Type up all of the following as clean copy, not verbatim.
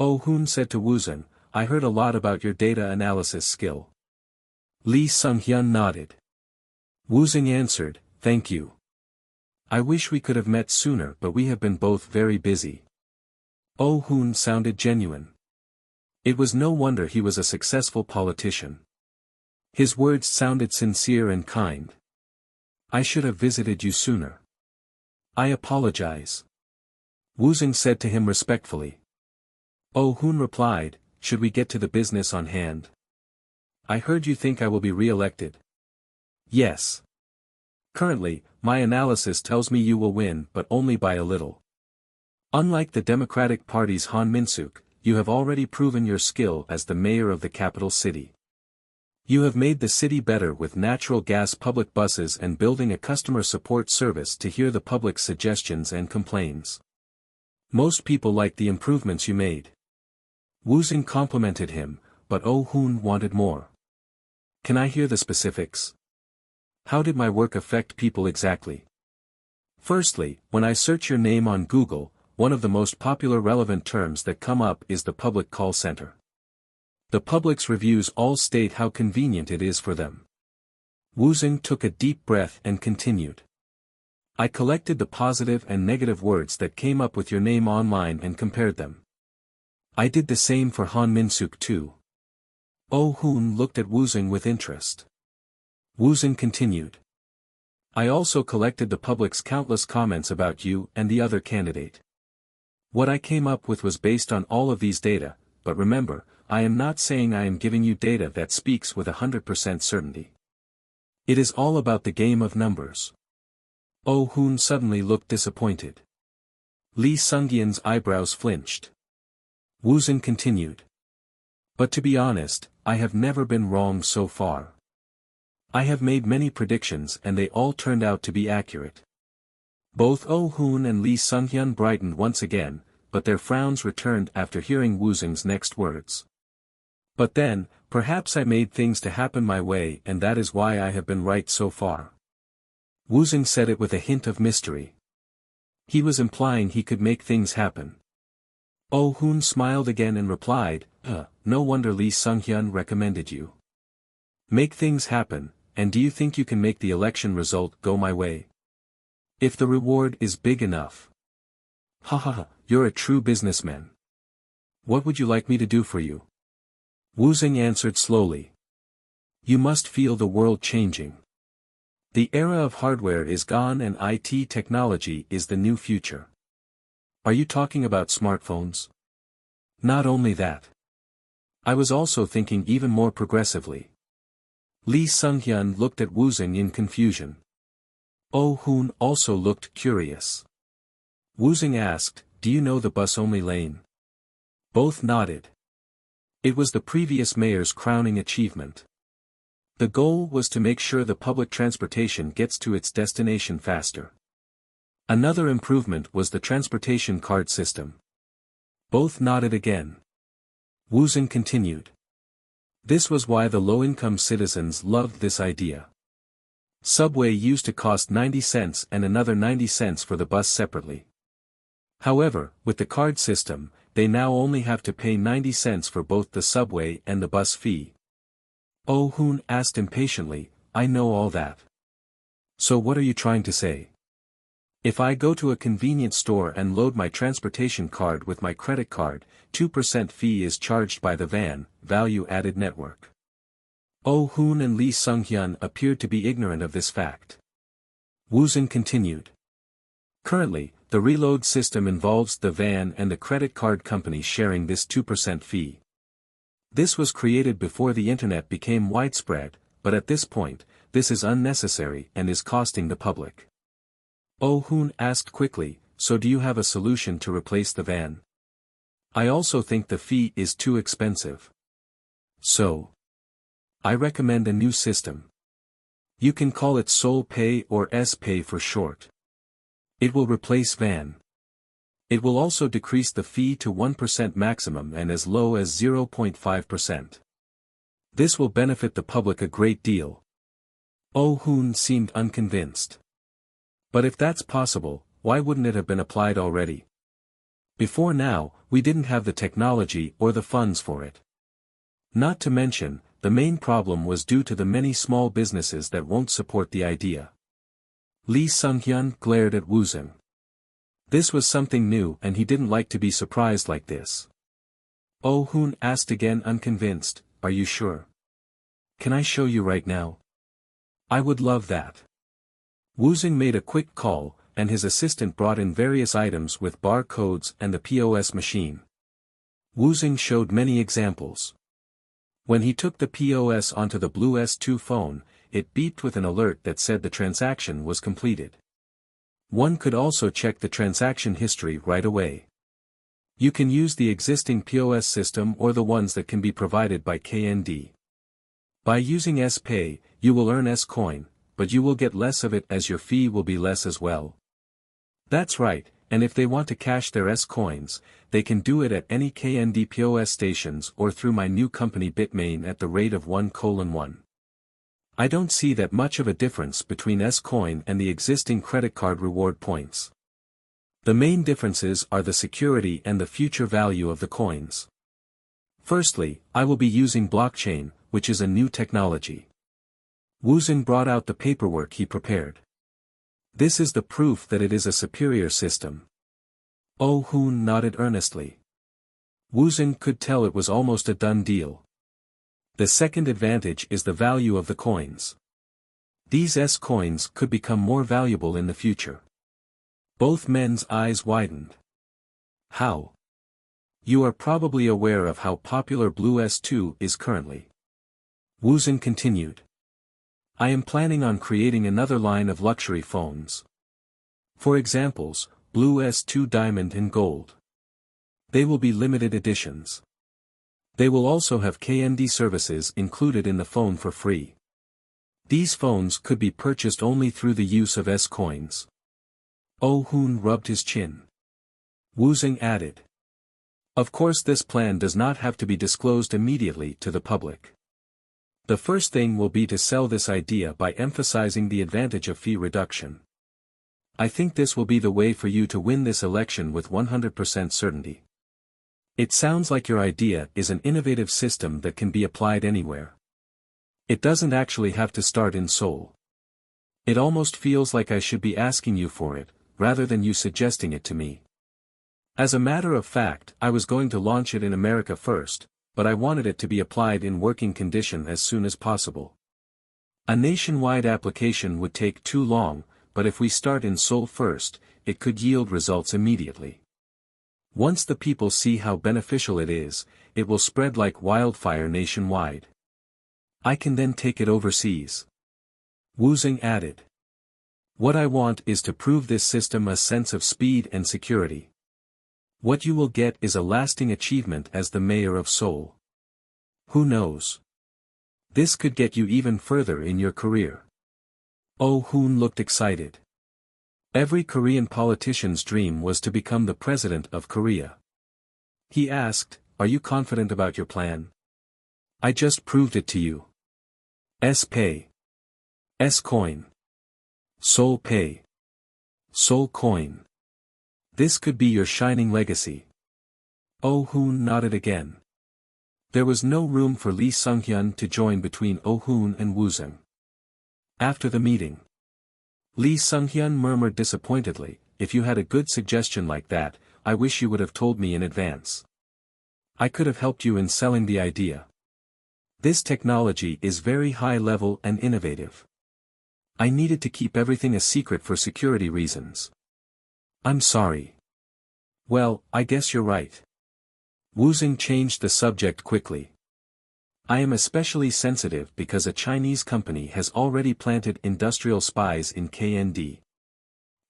Oh Hoon said to Woosung, I heard a lot about your data analysis skill. Lee Sung-hyun nodded. Woosung answered, thank you. I wish we could have met sooner but we have been both very busy. Oh Hoon sounded genuine. It was no wonder he was a successful politician. His words sounded sincere and kind. I should have visited you sooner. I apologize. Woosung said to him respectfully. Oh Hoon replied, should we get to the business on hand? I heard you think I will be re-elected. Yes. Currently, my analysis tells me you will win but only by a little. Unlike the Democratic Party's Han Min-suk, you have already proven your skill as the mayor of the capital city. You have made the city better with natural gas public buses and building a customer support service to hear the public's suggestions and complaints. Most people like the improvements you made. Woosung complimented him, but Oh Hoon wanted more. Can I hear the specifics? How did my work affect people exactly? Firstly, when I search your name on Google, one of the most popular relevant terms that come up is the public call center. The public's reviews all state how convenient it is for them. Woosung took a deep breath and continued. I collected the positive and negative words that came up with your name online and compared them. I did the same for Han Min-suk too. Oh Hoon looked at Woosung with interest. Woosung continued. I also collected the public's countless comments about you and the other candidate. What I came up with was based on all of these data, but remember, I am not saying I am giving you data that speaks with 100% certainty. It is all about the game of numbers. Oh Hoon suddenly looked disappointed. Lee Sung-hyun's eyebrows flinched. Woosung continued. But to be honest, I have never been wrong so far. I have made many predictions and they all turned out to be accurate. Both Oh Hoon and Lee Sung-hyun brightened once again, but their frowns returned after hearing Woosung's next words. But then, perhaps I made things to happen my way and that is why I have been right so far. Woosung said it with a hint of mystery. He was implying he could make things happen. Oh Hoon smiled again and replied, no wonder Lee Sung-hyun recommended you. Make things happen, and do you think you can make the election result go my way? If the reward is big enough. Ha ha ha, you're a true businessman. What would you like me to do for you? Woosung answered slowly. You must feel the world changing. The era of hardware is gone and IT technology is the new future. Are you talking about smartphones? Not only that. I was also thinking even more progressively. Lee Sung-hyun looked at Woosung in confusion. Oh Hoon also looked curious. Woosung asked, do you know the bus-only lane? Both nodded. It was the previous mayor's crowning achievement. The goal was to make sure the public transportation gets to its destination faster. Another improvement was the transportation card system. Both nodded again. Woosung continued. This was why the low-income citizens loved this idea. Subway used to cost 90 cents and another 90 cents for the bus separately. However, with the card system, they now only have to pay 90 cents for both the subway and the bus fee. Oh Hoon asked impatiently, I know all that. So what are you trying to say? If I go to a convenience store and load my transportation card with my credit card, 2% fee is charged by the van, value-added network. Oh Hoon and Lee Sung-hyun appeared to be ignorant of this fact. Woosung continued. Currently, the reload system involves the van and the credit card company sharing this 2% fee. This was created before the internet became widespread, but at this point, this is unnecessary and is costing the public. Oh Hoon asked quickly, so do you have a solution to replace the van? I also think the fee is too expensive. So, I recommend a new system. You can call it Seoul Pay or S-Pay for short. It will replace van. It will also decrease the fee to 1% maximum and as low as 0.5%. This will benefit the public a great deal. Oh Hoon seemed unconvinced. But if that's possible, why wouldn't it have been applied already? Before now, we didn't have the technology or the funds for it. Not to mention, the main problem was due to the many small businesses that won't support the idea. Lee Sung-hyun glared at Woosung. This was something new and he didn't like to be surprised like this. Oh Hoon asked again unconvinced, are you sure? Can I show you right now? I would love that. Woosung made a quick call, and his assistant brought in various items with bar codes and the POS machine. Woosung showed many examples. When he took the POS onto the Blue S2 phone, it beeped with an alert that said the transaction was completed. One could also check the transaction history right away. You can use the existing POS system or the ones that can be provided by KND. By using S-Pay, you will earn S-Coin, but you will get less of it as your fee will be less as well. That's right, and if they want to cash their S-Coins, they can do it at any KND POS stations or through my new company Bitmain at the rate of 1:1. I don't see that much of a difference between S-Coin and the existing credit card reward points. The main differences are the security and the future value of the coins. Firstly, I will be using blockchain, which is a new technology. Woosung brought out the paperwork he prepared. This is the proof that it is a superior system. Oh Hoon nodded earnestly. Woosung could tell it was almost a done deal. The second advantage is the value of the coins. These S-coins could become more valuable in the future. Both men's eyes widened. How? You are probably aware of how popular Blue S2 is currently. Woosung continued. I am planning on creating another line of luxury phones. For examples, Blue S2 Diamond and Gold. They will be limited editions. They will also have KND services included in the phone for free. These phones could be purchased only through the use of S-coins. Oh Hoon rubbed his chin. Woosung added. Of course this plan does not have to be disclosed immediately to the public. The first thing will be to sell this idea by emphasizing the advantage of fee reduction. I think this will be the way for you to win this election with 100% certainty. It sounds like your idea is an innovative system that can be applied anywhere. It doesn't actually have to start in Seoul. It almost feels like I should be asking you for it, rather than you suggesting it to me. As a matter of fact, I was going to launch it in America first, but I wanted it to be applied in working condition as soon as possible. A nationwide application would take too long, but if we start in Seoul first, it could yield results immediately. Once the people see how beneficial it is, it will spread like wildfire nationwide. I can then take it overseas. Woosung added. What I want is to prove this system a sense of speed and security. What you will get is a lasting achievement as the mayor of Seoul. Who knows? This could get you even further in your career. Oh Hoon looked excited. Every Korean politician's dream was to become the president of Korea. He asked, are you confident about your plan? I just proved it to you. S-Pay. S-Coin. Seoul Pay. Seoul Coin. This could be your shining legacy. Oh Hoon nodded again. There was no room for Lee Sung-hyun to join between Oh Hoon and Woosung. After the meeting, Lee Sung-hyun murmured disappointedly, if you had a good suggestion like that, I wish you would have told me in advance. I could have helped you in selling the idea. This technology is very high level and innovative. I needed to keep everything a secret for security reasons. I'm sorry. Well, I guess you're right. Woosung changed the subject quickly. I am especially sensitive because a Chinese company has already planted industrial spies in KND.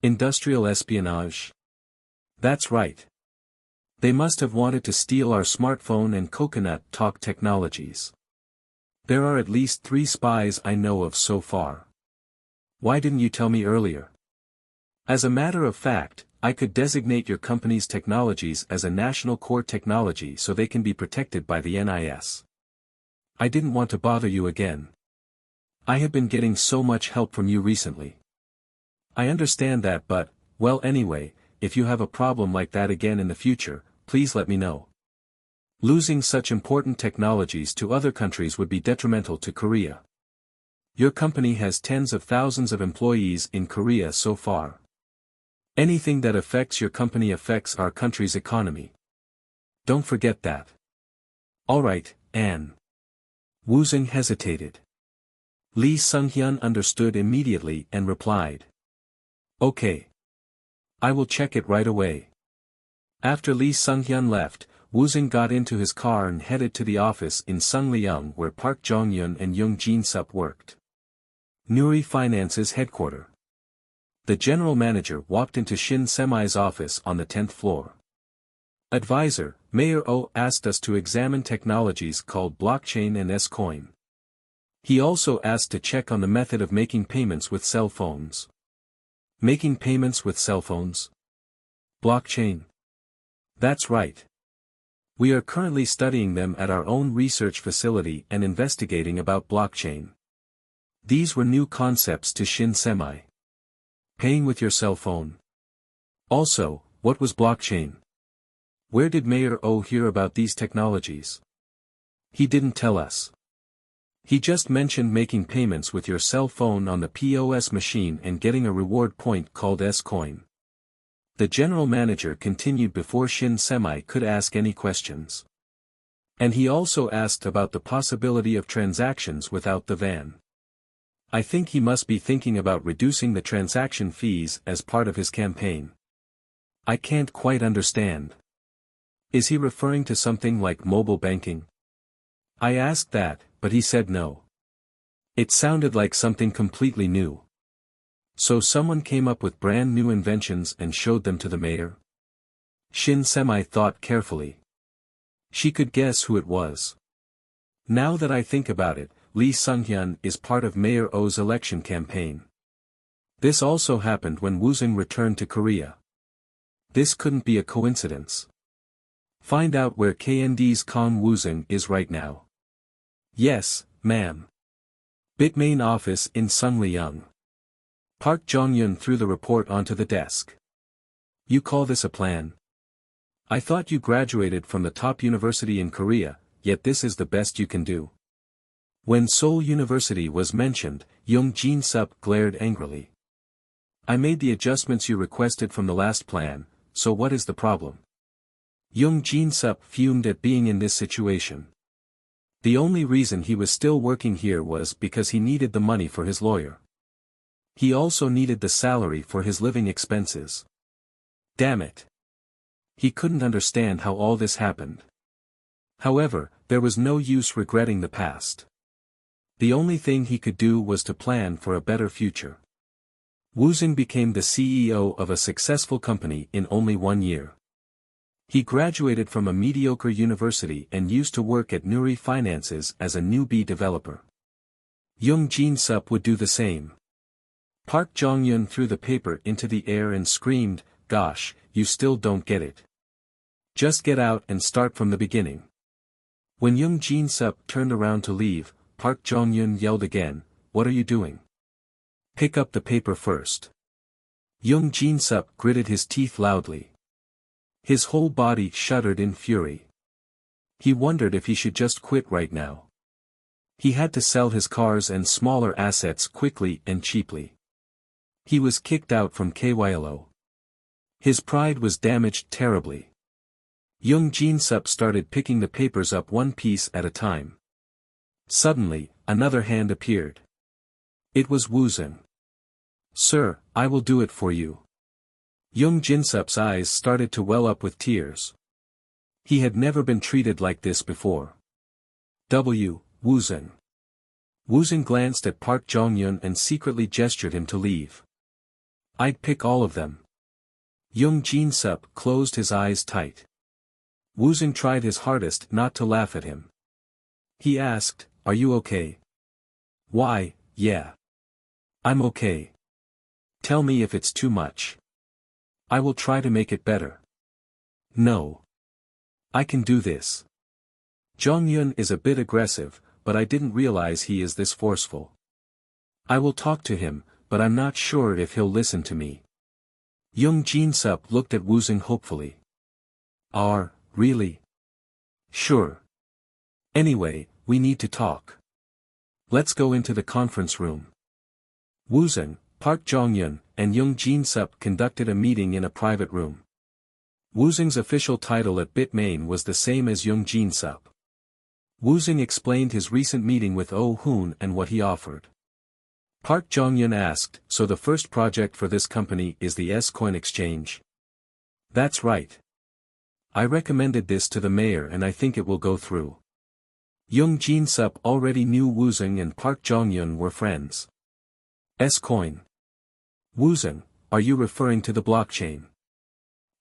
Industrial espionage? That's right. They must have wanted to steal our smartphone and coconut talk technologies. There are at least 3 spies I know of so far. Why didn't you tell me earlier? As a matter of fact, I could designate your company's technologies as a national core technology so they can be protected by the NIS. I didn't want to bother you again. I have been getting so much help from you recently. I understand that but, well anyway, if you have a problem like that again in the future, please let me know. Losing such important technologies to other countries would be detrimental to Korea. Your company has tens of thousands of employees in Korea so far. Anything that affects your company affects our country's economy. Don't forget that. Alright, Anne. Woosung hesitated. Lee Sung-hyun understood immediately and replied. Okay. I will check it right away. After Lee Sung-hyun left, Woosung got into his car and headed to the office in Sungleung where Park Jong-yun and Young Jin-sup worked. Nuri Finance's headquarters. The general manager walked into Shin Semi's office on the 10th floor. Advisor, Mayor Oh asked us to examine technologies called blockchain and S-coin. He also asked to check on the method of making payments with cell phones. Making payments with cell phones? Blockchain. That's right. We are currently studying them at our own research facility and investigating about blockchain. These were new concepts to Shin Semi. Paying with your cell phone. Also, what was blockchain? Where did Mayor Oh hear about these technologies? He didn't tell us. He just mentioned making payments with your cell phone on the POS machine and getting a reward point called S-coin. The general manager continued before Shin Semi could ask any questions. And he also asked about the possibility of transactions without the van. I think he must be thinking about reducing the transaction fees as part of his campaign. I can't quite understand. Is he referring to something like mobile banking? I asked that, but he said no. It sounded like something completely new. So someone came up with brand new inventions and showed them to the mayor? Shin Semi thought carefully. She could guess who it was. Now that I think about it, Lee Sung-hyun is part of Mayor Oh's election campaign. This also happened when Woosung returned to Korea. This couldn't be a coincidence. Find out where KND's Kang Woosung is right now. Yes, ma'am. Bitmain office in Sungleung. Park Jong-yun threw the report onto the desk. You call this a plan? I thought you graduated from the top university in Korea, yet this is the best you can do. When Seoul University was mentioned, Young Jin-sup glared angrily. I made the adjustments you requested from the last plan, so what is the problem? Young Jin-sup fumed at being in this situation. The only reason he was still working here was because he needed the money for his lawyer. He also needed the salary for his living expenses. Damn it. He couldn't understand how all this happened. However, there was no use regretting the past. The only thing he could do was to plan for a better future. Woosung became the CEO of a successful company in only 1 year. He graduated from a mediocre university and used to work at Nuri Finances as a newbie developer. Young Jin-sup would do the same. Park Jong-yun threw the paper into the air and screamed, "Gosh, you still don't get it. Just get out and start from the beginning." When Young Jin-sup turned around to leave, Park Jong-yun yelled again, "What are you doing? Pick up the paper first." Young Jin-sup gritted his teeth loudly. His whole body shuddered in fury. He wondered if he should just quit right now. He had to sell his cars and smaller assets quickly and cheaply. He was kicked out from KYLO. His pride was damaged terribly. Young Jin-sup started picking the papers up one piece at a time. Suddenly, another hand appeared. It was Woosung. "Sir, I will do it for you." Young Jin-sup's eyes started to well up with tears. He had never been treated like this before. Woosung. Woosung glanced at Park Jong-yun and secretly gestured him to leave. "I'd pick all of them." Young Jin-sup closed his eyes tight. Woosung tried his hardest not to laugh at him. He asked, "Are you okay?" "Why, yeah. I'm okay. Tell me if it's too much. I will try to make it better." "No. I can do this. Jong-yun is a bit aggressive, but I didn't realize he is this forceful. I will talk to him, but I'm not sure if he'll listen to me." Young Jin-sup looked at Woosung hopefully. Really? Sure. Anyway, we need to talk. Let's go into the conference room. Woosung, Park Jong-yun, and Young Jin-sup conducted a meeting in a private room. Woosung's official title at Bitmain was the same as Young Jin-sup. Woosung explained his recent meeting with Oh-hoon and what he offered. Park Jong-yun asked, so the first project for this company is the S-coin exchange? That's right. I recommended this to the mayor and I think it will go through. Young Jin-sup already knew Woosung and Park Jong-yun were friends. S-coin. Woosung, are you referring to the blockchain?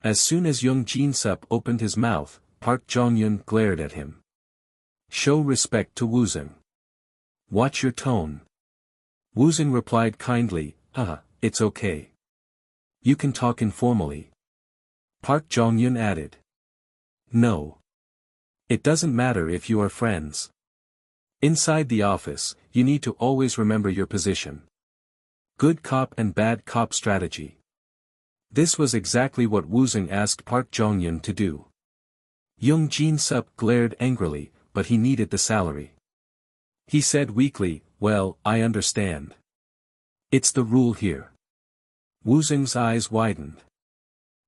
As soon as Young Jin-sup opened his mouth, Park Jong-yun glared at him. Show respect to Woosung. Watch your tone. Woosung replied kindly, it's okay. You can talk informally. Park Jong-yun added. No. It doesn't matter if you are friends. Inside the office, you need to always remember your position. Good cop and bad cop strategy. This was exactly what Woosung asked Park Jong-yun to do. Young Jin-sup glared angrily, but he needed the salary. He said weakly, well, I understand. It's the rule here. Woosung's eyes widened.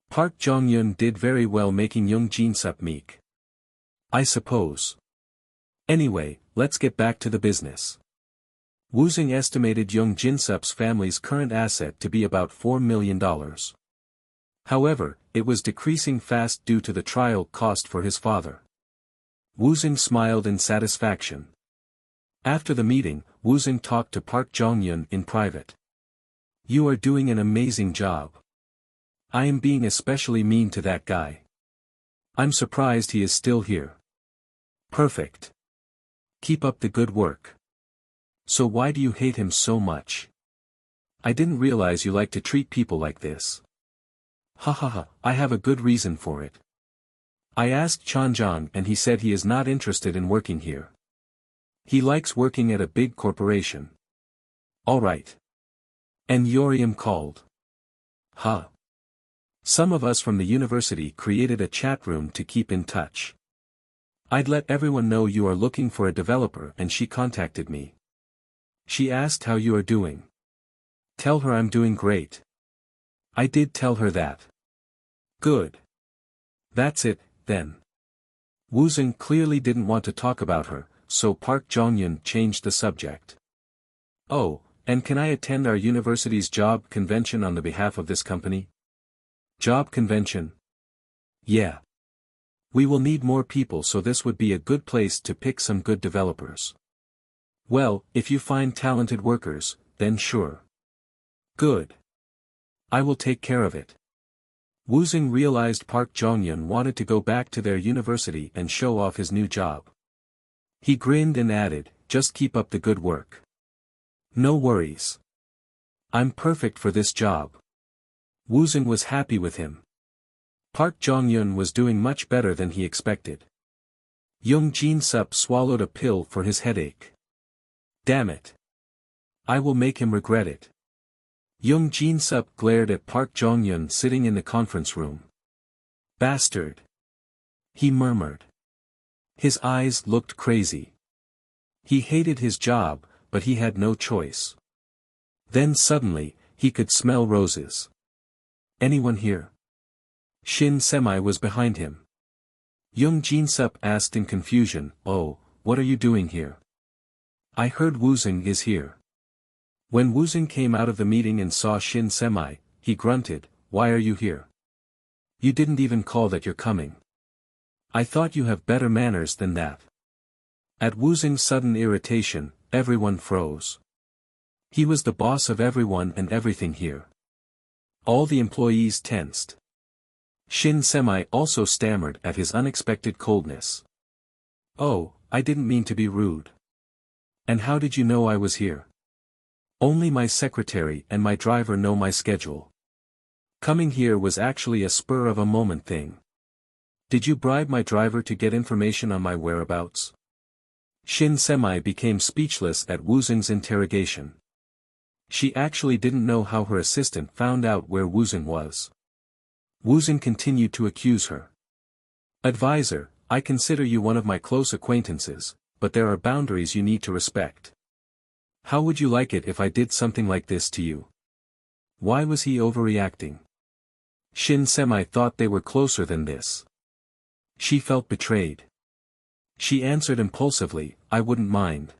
Park Jong-yun did very well making Young Jin-sup meek. I suppose. Anyway, let's get back to the business. Woosung estimated Young Jin-sup's family's current asset to be about $4 million. However, it was decreasing fast due to the trial cost for his father. Woosung smiled in satisfaction. After the meeting, Woosung talked to Park Jong-yun in private. You are doing an amazing job. I am being especially mean to that guy. I'm surprised he is still here. Perfect. Keep up the good work. So why do you hate him so much? I didn't realize you like to treat people like this. I have a good reason for it. I asked Chanjong and he said he is not interested in working here. He likes working at a big corporation. Alright. And Yoriam called. Some of us from the university created a chat room to keep in touch. I'd let everyone know you are looking for a developer and she contacted me. She asked how you are doing. Tell her I'm doing great. I did tell her that. Good. That's it, then. Woosung clearly didn't want to talk about her, so Park Jong-yun changed the subject. Oh, and can I attend our university's job convention on the behalf of this company? Job convention? Yeah. We will need more people, so this would be a good place to pick some good developers. Well, if you find talented workers, then sure. Good. I will take care of it. Woosung realized Park Jong-yun wanted to go back to their university and show off his new job. He grinned and added, just keep up the good work. No worries. I'm perfect for this job. Woosung was happy with him. Park Jong-yun was doing much better than he expected. Young Jin-sup swallowed a pill for his headache. Damn it. I will make him regret it. Young Jin-sup glared at Park Jong-yun sitting in the conference room. Bastard. He murmured. His eyes looked crazy. He hated his job, but he had no choice. Then suddenly, he could smell roses. Anyone here? Shin Semi was behind him. Young Jin-sup asked in confusion, oh, what are you doing here? I heard Woosung is here. When Woosung came out of the meeting and saw Shin Semi, he grunted, why are you here? You didn't even call that you're coming. I thought you have better manners than that. At Woosung's sudden irritation, everyone froze. He was the boss of everyone and everything here. All the employees tensed. Shin Semi also stammered at his unexpected coldness. Oh, I didn't mean to be rude. And how did you know I was here? Only my secretary and my driver know my schedule. Coming here was actually a spur-of-a-moment thing. Did you bribe my driver to get information on my whereabouts? Shin Semi became speechless at Woosung's interrogation. She actually didn't know how her assistant found out where Woosung was. Woosung continued to accuse her. Advisor, I consider you one of my close acquaintances, but there are boundaries you need to respect. How would you like it if I did something like this to you? Why was he overreacting? Shin Semi thought they were closer than this. She felt betrayed. She answered impulsively, I wouldn't mind.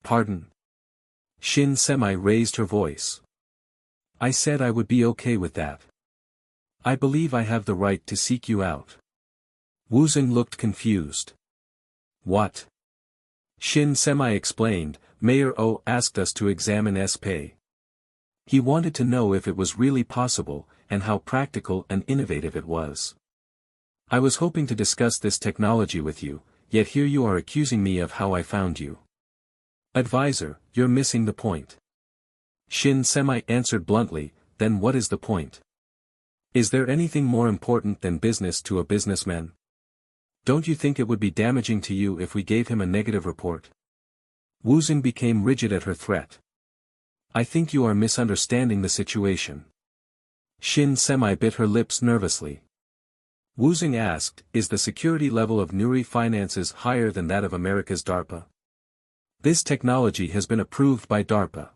Pardon? Shin Semi raised her voice. I said I would be okay with that. I believe I have the right to seek you out. Woosung looked confused. What? Shin Semi explained, Mayor O asked us to examine S-Pay. He wanted to know if it was really possible, and how practical and innovative it was. I was hoping to discuss this technology with you, yet here you are accusing me of how I found you. Advisor, you're missing the point. Shin Semi answered bluntly, then what is the point? Is there anything more important than business to a businessman? Don't you think it would be damaging to you if we gave him a negative report? Woosung became rigid at her threat. I think you are misunderstanding the situation. Shin Semi bit her lips nervously. Woosung asked, is the security level of Nuri Finances higher than that of America's DARPA? This technology has been approved by DARPA.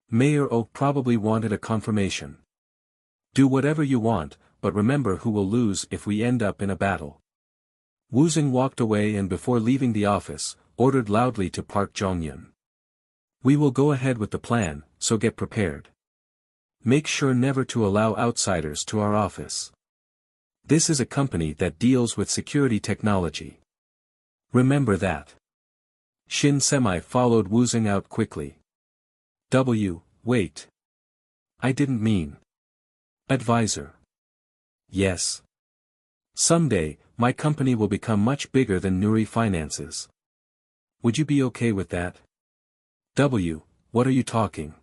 Mayor Oak probably wanted a confirmation. Do whatever you want, but remember who will lose if we end up in a battle. Woosung walked away and before leaving the office, ordered loudly to Park Jong-yun. We will go ahead with the plan, so get prepared. Make sure never to allow outsiders to our office. This is a company that deals with security technology. Remember that. Shin Semi followed Woosung out quickly. Wait. I didn't mean. Advisor. Yes. Someday, my company will become much bigger than Nuri Finances. Would you be okay with that? What are you talking?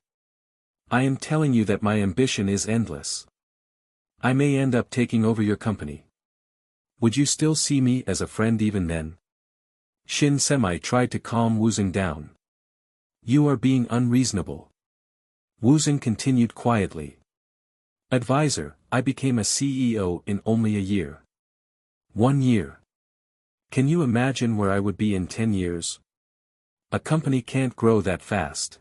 I am telling you that my ambition is endless. I may end up taking over your company. Would you still see me as a friend even then? Shin Semi tried to calm Woosung down. You are being unreasonable. Woosung continued quietly. Advisor, I became a CEO in only a year. 1 year. Can you imagine where I would be in 10 years? A company can't grow that fast.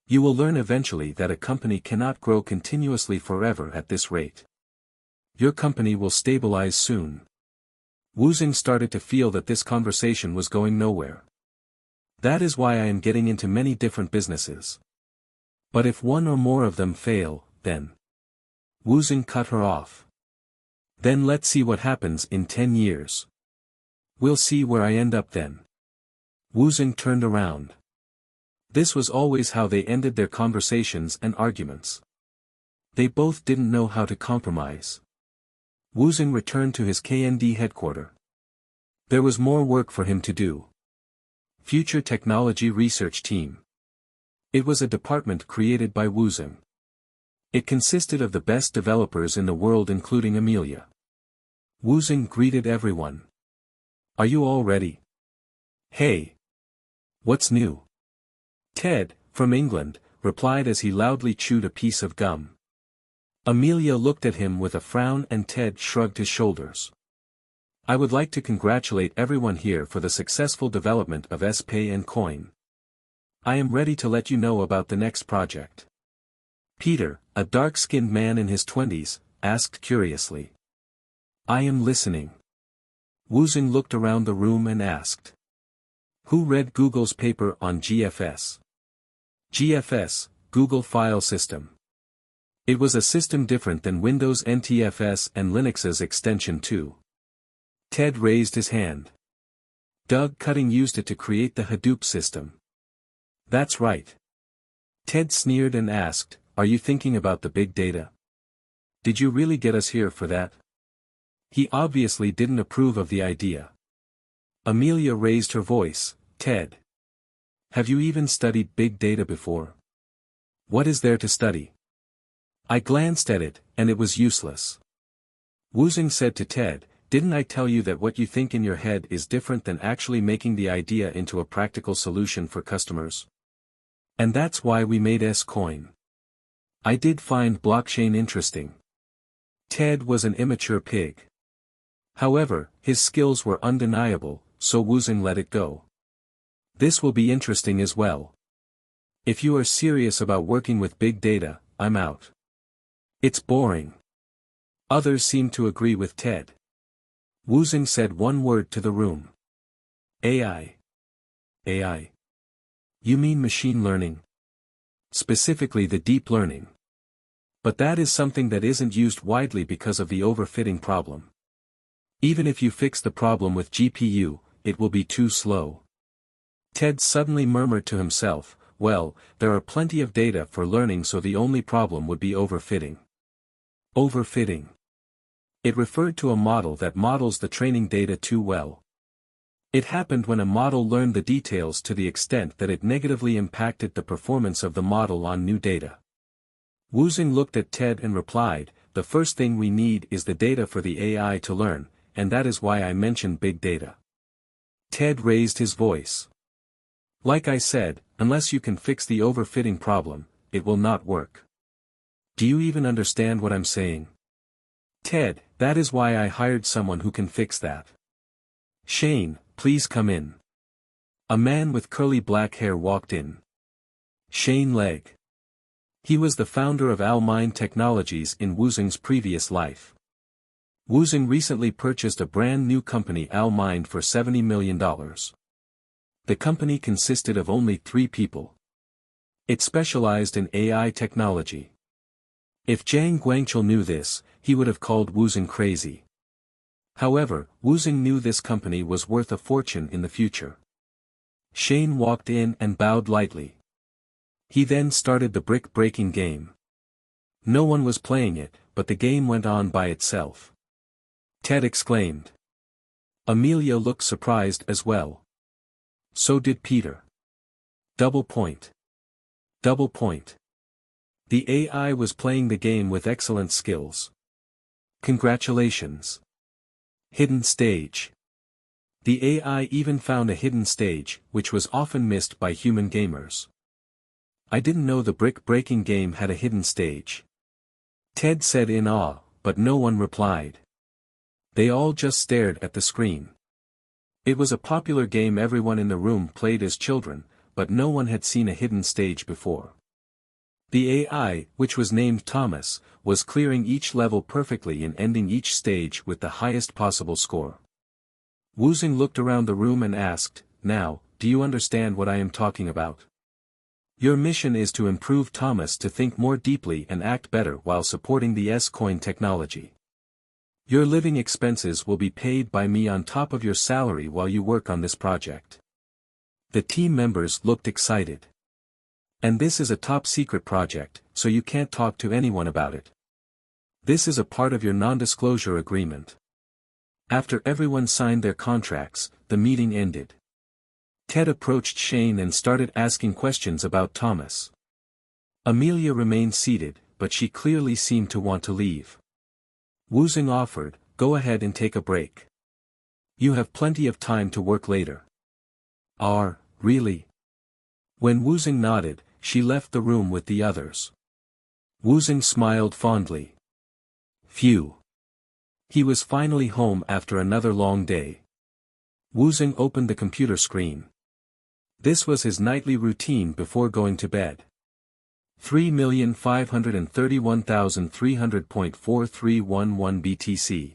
You will learn eventually that a company cannot grow continuously forever at this rate. Your company will stabilize soon. Woosung started to feel that this conversation was going nowhere. That is why I am getting into many different businesses. But if one or more of them fail, then. Woosung cut her off. Then let's see what happens in 10 years. We'll see where I end up then. Woosung turned around. This was always how they ended their conversations and arguments. They both didn't know how to compromise. Woosung returned to his KND headquarters. There was more work for him to do. Future Technology Research Team. It was a department created by Woosung. It consisted of the best developers in the world including Amelia. Woosung greeted everyone. Are you all ready? Hey! What's new? Ted, from England, replied as he loudly chewed a piece of gum. Amelia looked at him with a frown and Ted shrugged his shoulders. I would like to congratulate everyone here for the successful development of S-Pay and Coin. I am ready to let you know about the next project. Peter, a dark-skinned man in his 20s, asked curiously. I am listening. Woosung looked around the room and asked. Who read Google's paper on GFS? GFS, Google File System. It was a system different than Windows NTFS and Linux's extension too. Ted raised his hand. Doug Cutting used it to create the Hadoop system. That's right. Ted sneered and asked, are you thinking about the big data? Did you really get us here for that? He obviously didn't approve of the idea. Amelia raised her voice, Ted. Have you even studied big data before? What is there to study? I glanced at it, and it was useless. Woosung said to Ted, didn't I tell you that what you think in your head is different than actually making the idea into a practical solution for customers? And that's why we made S-Coin. I did find blockchain interesting. Ted was an immature pig. However, his skills were undeniable, so Woosung let it go. This will be interesting as well. If you are serious about working with big data, I'm out. It's boring. Others seem to agree with Ted. Woosung said one word to the room. AI. AI. You mean machine learning? Specifically the deep learning. But that is something that isn't used widely because of the overfitting problem. Even if you fix the problem with GPU, it will be too slow. Ted suddenly murmured to himself, well, there are plenty of data for learning, so the only problem would be overfitting. Overfitting. It referred to a model that models the training data too well. It happened when a model learned the details to the extent that it negatively impacted the performance of the model on new data. Woosung looked at Ted and replied, the first thing we need is the data for the AI to learn, and that is why I mentioned big data. Ted raised his voice. Like I said, unless you can fix the overfitting problem, it will not work. Do you even understand what I'm saying? Ted, that is why I hired someone who can fix that. Shane, please come in. A man with curly black hair walked in. Shane Legg. He was the founder of Almine Technologies in Woosung's previous life. Woosung recently purchased a brand new company Almine for $70 million. The company consisted of only 3 people. It specialized in AI technology. If Zhang Guangchul knew this, he would have called Woosung crazy. However, Woosung knew this company was worth a fortune in the future. Shane walked in and bowed lightly. He then started the brick-breaking game. No one was playing it, but the game went on by itself. Ted exclaimed. Amelia looked surprised as well. So did Peter. Double point. Double point. The AI was playing the game with excellent skills. Congratulations. Hidden stage. The AI even found a hidden stage, which was often missed by human gamers. I didn't know the brick-breaking game had a hidden stage. Ted said in awe, but no one replied. They all just stared at the screen. It was a popular game everyone in the room played as children, but no one had seen a hidden stage before. The AI, which was named Thomas, was clearing each level perfectly and ending each stage with the highest possible score. Woosung looked around the room and asked, now, do you understand what I am talking about? Your mission is to improve Thomas to think more deeply and act better while supporting the S-Coin technology. Your living expenses will be paid by me on top of your salary while you work on this project. The team members looked excited. And this is a top-secret project, so you can't talk to anyone about it. This is a part of your non-disclosure agreement. After everyone signed their contracts, the meeting ended. Ted approached Shane and started asking questions about Thomas. Amelia remained seated, but she clearly seemed to want to leave. Woosung offered, go ahead and take a break. You have plenty of time to work later. Really? When Woosung nodded, she left the room with the others. Woosung smiled fondly. Phew. He was finally home after another long day. Woosung opened the computer screen. This was his nightly routine before going to bed. 3,531,300.4311 BTC.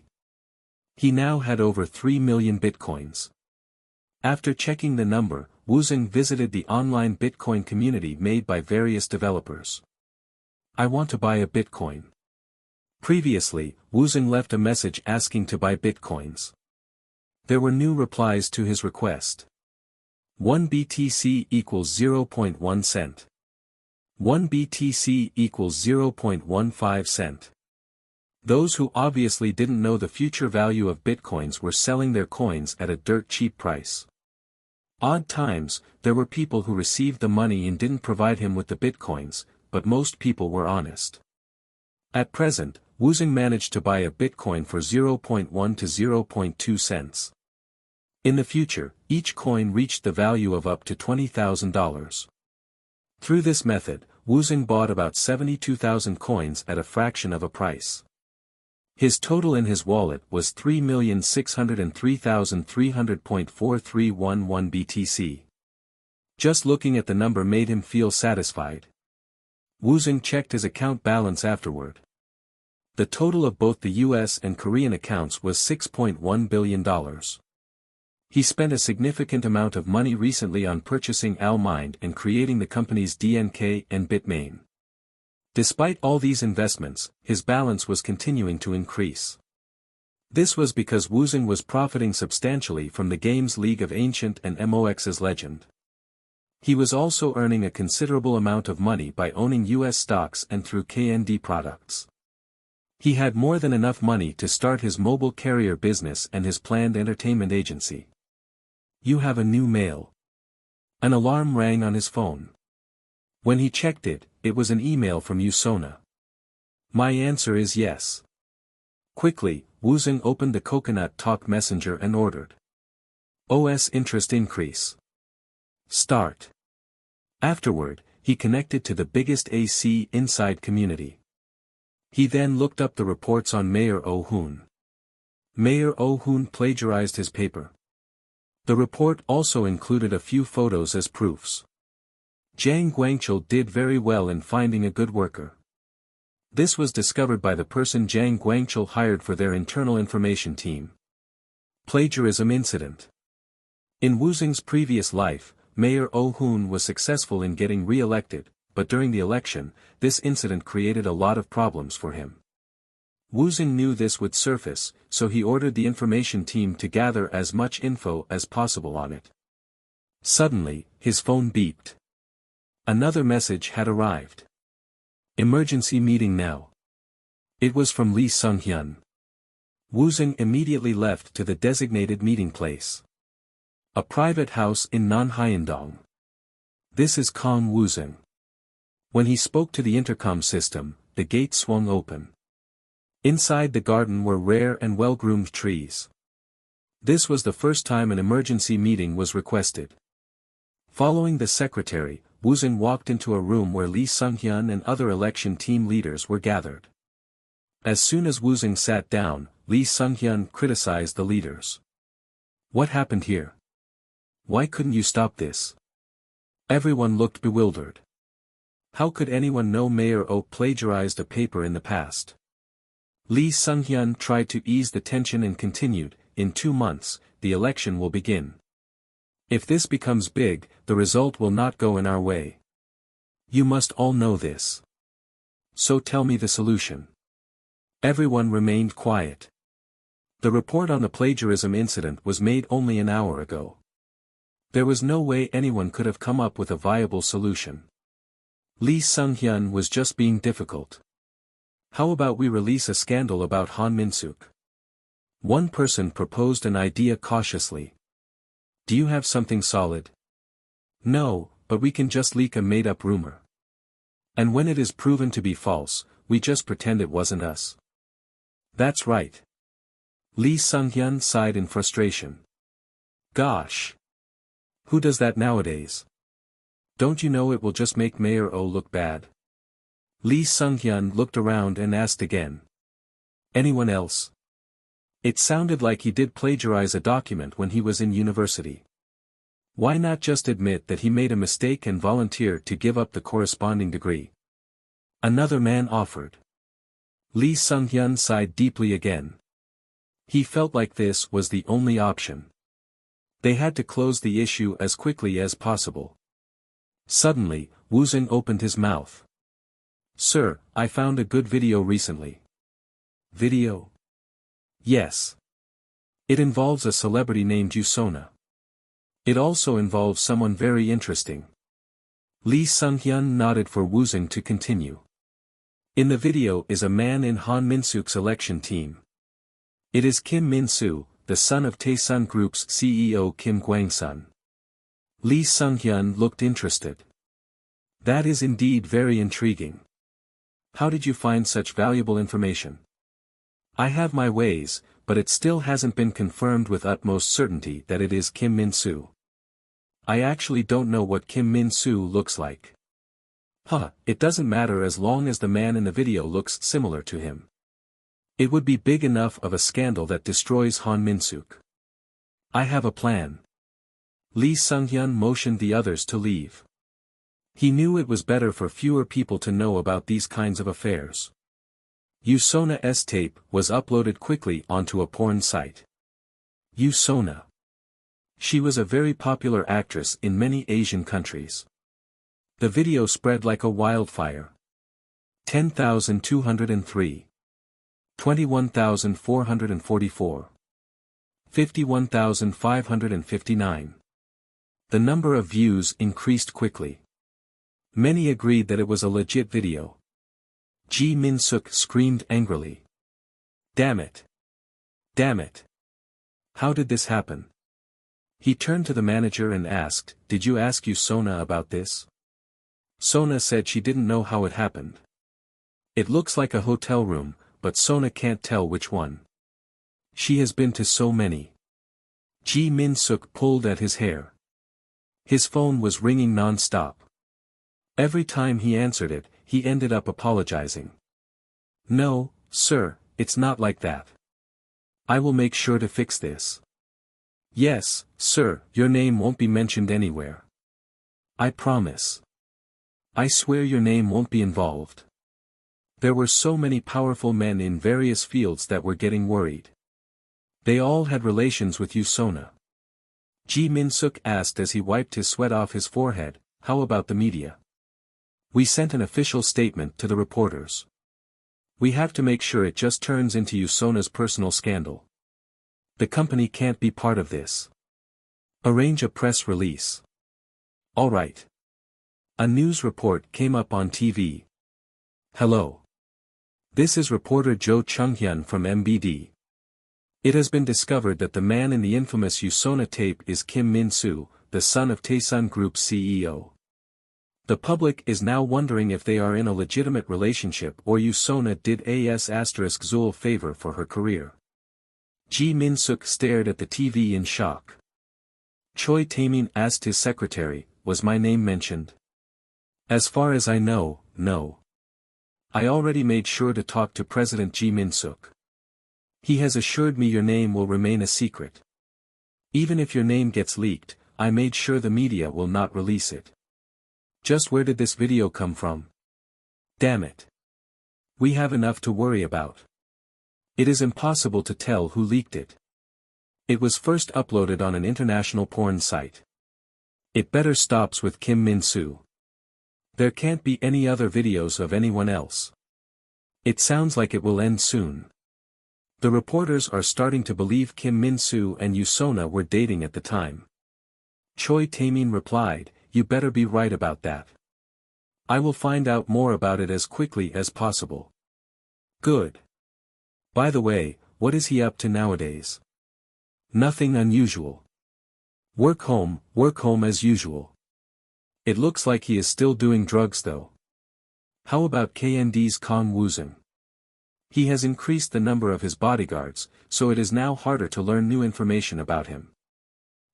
He now had over 3 million bitcoins. After checking the number, Woosung visited the online Bitcoin community made by various developers. I want to buy a Bitcoin. Previously, Woosung left a message asking to buy Bitcoins. There were new replies to his request. 1 BTC equals 0.1 cent. 1 BTC equals 0.15 cent. Those who obviously didn't know the future value of Bitcoins were selling their coins at a dirt cheap price. Odd times, there were people who received the money and didn't provide him with the Bitcoins, but most people were honest. At present, Woosung managed to buy a Bitcoin for 0.1 to 0.2 cents. In the future, each coin reached the value of up to $20,000. Through this method, Woosung bought about 72,000 coins at a fraction of a price. His total in his wallet was 3,603,300.4311 BTC. Just looking at the number made him feel satisfied. Woosung checked his account balance afterward. The total of both the US and Korean accounts was $6.1 billion. He spent a significant amount of money recently on purchasing Almind and creating the companies DNK and Bitmain. Despite all these investments, his balance was continuing to increase. This was because Woosung was profiting substantially from the games League of Ancient and MOX's Legend. He was also earning a considerable amount of money by owning US stocks and through KND products. He had more than enough money to start his mobile carrier business and his planned entertainment agency. You have a new mail. An alarm rang on his phone. When he checked it, it was an email from Usona. My answer is yes. Quickly, Woosung opened the Coconut Talk Messenger and ordered. OS interest increase. Start. Afterward, he connected to the biggest AC inside community. He then looked up the reports on Mayor Oh-hoon. Mayor Oh-hoon plagiarized his paper. The report also included a few photos as proofs. Jang Guangchul did very well in finding a good worker. This was discovered by the person Jang Guangchul hired for their internal information team. Plagiarism incident. In Woosung's previous life, Mayor Oh-hoon was successful in getting re-elected, but during the election, this incident created a lot of problems for him. Woosung knew this would surface, so he ordered the information team to gather as much info as possible on it. Suddenly, his phone beeped. Another message had arrived. Emergency meeting now. It was from Lee Sung-hyun. Woosung immediately left to the designated meeting place. A private house in Nanhyandong. This is Kang Woosung. When he spoke to the intercom system, the gate swung open. Inside the garden were rare and well-groomed trees. This was the first time an emergency meeting was requested. Following the secretary, Woosung walked into a room where Lee Sung-hyun and other election team leaders were gathered. As soon as Woosung sat down, Lee Sung-hyun criticized the leaders. What happened here? Why couldn't you stop this? Everyone looked bewildered. How could anyone know Mayor Oh plagiarized a paper in the past? Lee Sung-hyun tried to ease the tension and continued, in 2 months, the election will begin. If this becomes big, the result will not go in our way. You must all know this. So tell me the solution. Everyone remained quiet. The report on the plagiarism incident was made only an hour ago. There was no way anyone could have come up with a viable solution. Lee Sung-hyun was just being difficult. How about we release a scandal about Han Min-suk? One person proposed an idea cautiously. Do you have something solid? No, but we can just leak a made-up rumor. And when it is proven to be false, we just pretend it wasn't us. That's right. Lee Sung-hyun sighed in frustration. Gosh. Who does that nowadays? Don't you know it will just make Mayor Oh look bad? Lee Sung-hyun looked around and asked again. Anyone else? It sounded like he did plagiarize a document when he was in university. Why not just admit that he made a mistake and volunteer to give up the corresponding degree? Another man offered. Lee Sung-hyun sighed deeply again. He felt like this was the only option. They had to close the issue as quickly as possible. Suddenly, Woosung opened his mouth. Sir, I found a good video recently. Video? Yes. It involves a celebrity named Usona. It also involves someone very interesting. Lee Sung-hyun nodded for Woosung to continue. In the video is a man in Han Min-suk's election team. It is Kim Min-soo, the son of Taesun Group's CEO Kim Kwang-sun. Lee Sung-hyun looked interested. That is indeed very intriguing. How did you find such valuable information? I have my ways, but it still hasn't been confirmed with utmost certainty that it is Kim Min-soo. I actually don't know what Kim Min-soo looks like. Huh, it doesn't matter as long as the man in the video looks similar to him. It would be big enough of a scandal that destroys Han Min-suk. I have a plan. Lee Sung-hyun motioned the others to leave. He knew it was better for fewer people to know about these kinds of affairs. Yusona's tape was uploaded quickly onto a porn site. Yusona. She was a very popular actress in many Asian countries. The video spread like a wildfire. 10,203. 21,444. 51,559. The number of views increased quickly. Many agreed that it was a legit video. Ji Min-suk screamed angrily. Damn it! Damn it! How did this happen? He turned to the manager and asked, "Did you ask Yusona about this?" Sona said she didn't know how it happened. It looks like a hotel room, but Sona can't tell which one. She has been to so many. Ji Min-suk pulled at his hair. His phone was ringing non-stop. Every time he answered it, he ended up apologizing. "No, sir, it's not like that. I will make sure to fix this. Yes, sir, your name won't be mentioned anywhere. I promise. I swear your name won't be involved." There were so many powerful men in various fields that were getting worried. They all had relations with Yusona. Ji Min-suk asked as he wiped his sweat off his forehead, "How about the media?" "We sent an official statement to the reporters. We have to make sure it just turns into Yusona's personal scandal. The company can't be part of this. Arrange a press release." "All right." A news report came up on TV. "Hello. This is reporter Jo Chung-hyun from MBD. It has been discovered that the man in the infamous Yusona tape is Kim Min-soo, the son of Taesun Group's CEO. The public is now wondering if they are in a legitimate relationship or Yusona did Zul favor for her career." Ji Min-suk stared at the TV in shock. Choi Tae-min asked his secretary, "Was my name mentioned?" "As far as I know, no. I already made sure to talk to President Ji Min-suk. He has assured me your name will remain a secret. Even if your name gets leaked, I made sure the media will not release it. Just where did this video come from? Damn it. We have enough to worry about. It is impossible to tell who leaked it. It was first uploaded on an international porn site. It better stops with Kim Min-soo. There can't be any other videos of anyone else. It sounds like it will end soon." The reporters are starting to believe Kim Min-soo and Yusona were dating at the time. Choi Tae-min replied, "You better be right about that. I will find out more about it as quickly as possible." "Good. By the way, what is he up to nowadays?" "Nothing unusual. Work home as usual. It looks like he is still doing drugs though." "How about KND's Kang Woosung?" "He has increased the number of his bodyguards, so it is now harder to learn new information about him.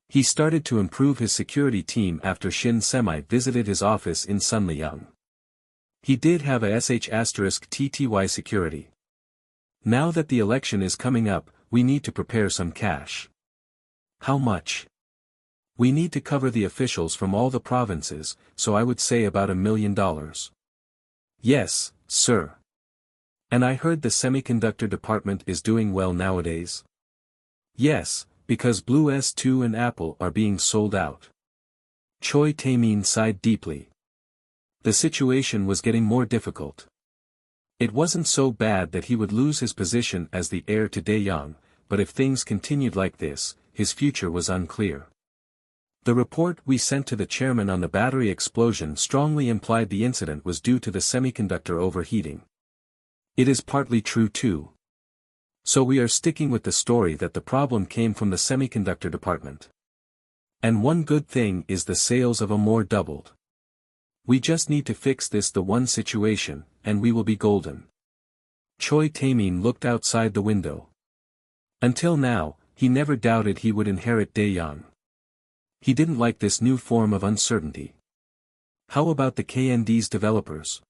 He started to improve his security team after Shin Semi visited his office in Sunliang. He did have a *TTY security. Now that the election is coming up, we need to prepare some cash." "How much?" "We need to cover the officials from all the provinces, so I would say about $1 million. "Yes, sir. And I heard the semiconductor department is doing well nowadays." "Yes, because Blue S2 and Apple are being sold out." Choi Tae-min sighed deeply. The situation was getting more difficult. It wasn't so bad that he would lose his position as the heir to Daeyoung, but if things continued like this, his future was unclear. The report we sent to the chairman on the battery explosion strongly implied the incident was due to the semiconductor overheating. It is partly true too. So we are sticking with the story that the problem came from the semiconductor department. And one good thing is the sales of Amore doubled. We just need to fix this the one situation, and we will be golden. Choi Tae-min looked outside the window. Until now, he never doubted he would inherit Daeyoung. He didn't like this new form of uncertainty. How about the KND's developers?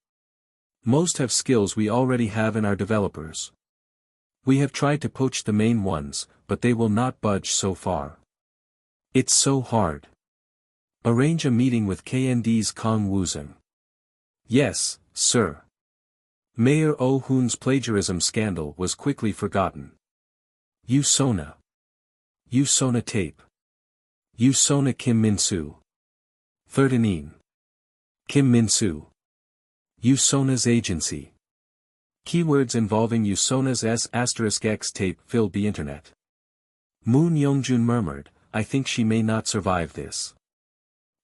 Most have skills we already have in our developers. We have tried to poach the main ones, but they will not budge so far. It's so hard. Arrange a meeting with KND's Kang Woosung. Yes, sir. Mayor Oh Hoon's plagiarism scandal was quickly forgotten. Usona. Usona tape. Usona Kim Min-soo. Thirteen. Kim Min-soo. Usona's agency. Keywords involving Usona's S**X tape filled the internet. Moon Youngjun murmured, I think she may not survive this.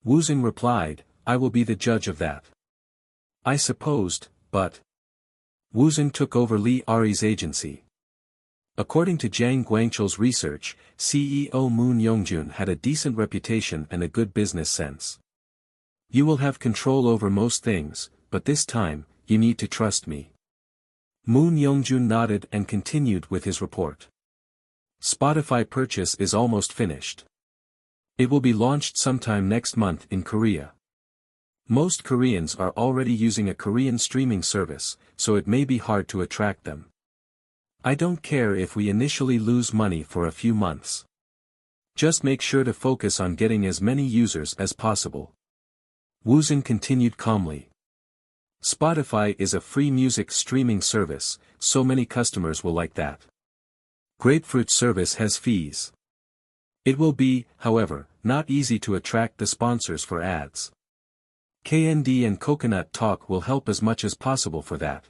Woosung replied, I will be the judge of that. I supposed, but... Woosung took over Lee Ari's agency. According to Jang Guangchul's research, CEO Moon Youngjun had a decent reputation and a good business sense. You will have control over most things, but this time, you need to trust me. Moon Youngjun nodded and continued with his report. Spotify purchase is almost finished. It will be launched sometime next month in Korea. Most Koreans are already using a Korean streaming service, so it may be hard to attract them. I don't care if we initially lose money for a few months. Just make sure to focus on getting as many users as possible. Woosung continued calmly. Spotify is a free music streaming service, so many customers will like that. Grapefruit service has fees. It will be, however, not easy to attract the sponsors for ads. KND and Coconut Talk will help as much as possible for that.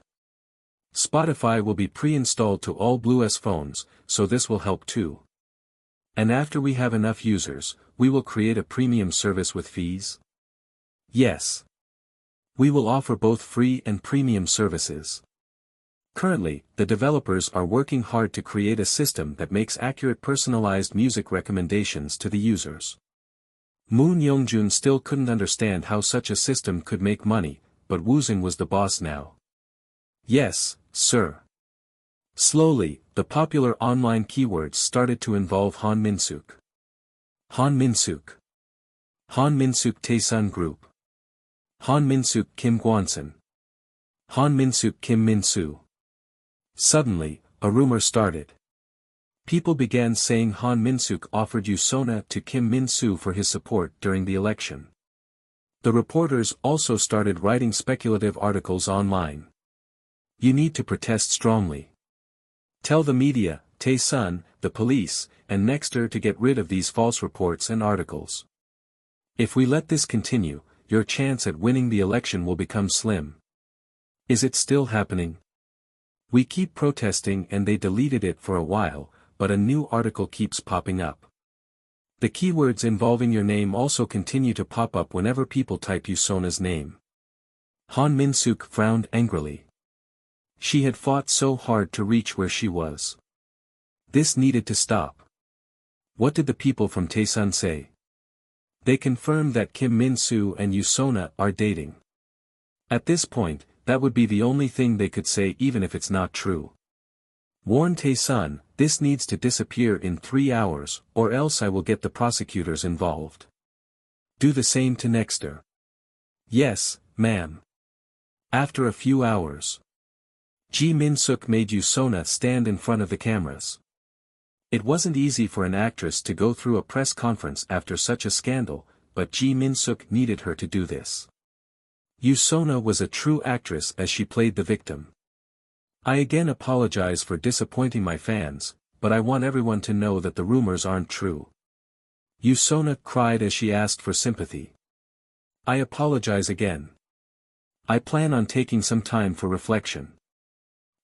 Spotify will be pre-installed to all BlueS phones, so this will help too. And after we have enough users, we will create a premium service with fees? Yes. We will offer both free and premium services. Currently, the developers are working hard to create a system that makes accurate personalized music recommendations to the users. Moon Youngjun still couldn't understand how such a system could make money, but Woosung was the boss now. Yes, sir. Slowly, the popular online keywords started to involve Han Min-suk. Han Min-suk. Han Min-suk Taesun Group. Han Min-suk Kim Gwon-sun. Han Min-suk Kim Min-soo. Suddenly, a rumor started. People began saying Han Min-suk offered Usona to Kim Min-soo for his support during the election. The reporters also started writing speculative articles online. You need to protest strongly. Tell the media, Taesun, the police, and Nexter to get rid of these false reports and articles. If we let this continue, your chance at winning the election will become slim. Is it still happening? We keep protesting and they deleted it for a while, but a new article keeps popping up. The keywords involving your name also continue to pop up whenever people type Usona's name. Han Min-suk frowned angrily. She had fought so hard to reach where she was. This needed to stop. What did the people from Taesun say? They confirmed that Kim Min-soo and Usona are dating. At this point, that would be the only thing they could say even if it's not true. Warn Taesun, this needs to disappear in 3 hours, or else I will get the prosecutors involved. Do the same to Nexter. Yes, ma'am. After a few hours. Ji Min-suk made Usona stand in front of the cameras. It wasn't easy for an actress to go through a press conference after such a scandal, but Ji Min-suk needed her to do this. Usona was a true actress as she played the victim. I again apologize for disappointing my fans, but I want everyone to know that the rumors aren't true. Usona cried as she asked for sympathy. I apologize again. I plan on taking some time for reflection.